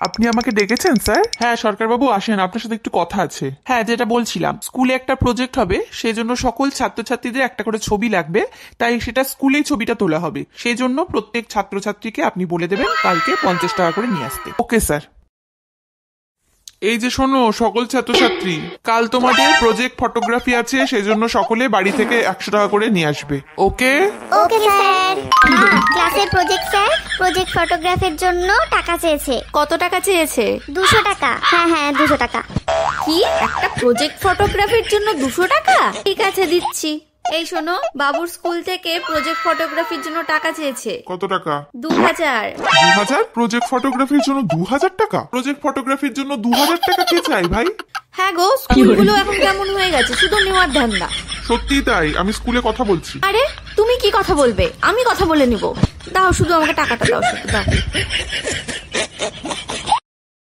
আপনি আমাকে ডেকেছেন স্যার? হ্যাঁ সরকারবাবু আসেন, আপনার সাথে একটু কথা আছে। হ্যাঁ যেটা বলছিলাম, স্কুলে একটা প্রজেক্ট হবে, সেই জন্য সকল ছাত্রছাত্রীদের একটা করে ছবি লাগবে, তাই সেটা স্কুলেই ছবিটা তোলা হবে। সেই জন্য প্রত্যেক ছাত্রছাত্রীকে আপনি বলে দেবেন কালকে 50 টাকা করে নিয়ে আসতে। Okay sir. এই যে শোনো সকল ছাত্রছাত্রী, কাল তোমাদের প্রজেক্ট ফটোগ্রাফি আছে, সেই জন্য সকলে বাড়ি থেকে 100 টাকা করে নিয়ে আসবে। ওকে ওকে স্যার। ক্লাসের প্রজেক্ট স্যার, প্রজেক্ট ফটোগ্রাফির জন্য টাকা চেয়েছে। কত টাকা চেয়েছে? 200 টাকা। হ্যাঁ 200 টাকা। কি, একটা প্রজেক্ট ফটোগ্রাফির জন্য 200 টাকা? ঠিক আছে দিচ্ছি। এই শোনো, বাবুর স্কুল থেকে প্রজেক্ট ফটোগ্রাফির জন্য টাকা চেয়েছে। কত টাকা? 2000। 2000? প্রজেক্ট ফটোগ্রাফির জন্য 2000 টাকা? প্রজেক্ট ফটোগ্রাফির জন্য 2000 টাকা কে চাই ভাই? হ্যাঁ গো, স্কুলগুলো এখন কেমন হয়ে গেছে, শুধু নেওয়ার ধান্দা। সত্যিই তাই, আমি স্কুলে কথা বলছি। আরে তুমি কি কথা বলবে? আমি কথা বলে নিব। দাও শুধু আমাকে টাকাটা দাও, শুধু দাও।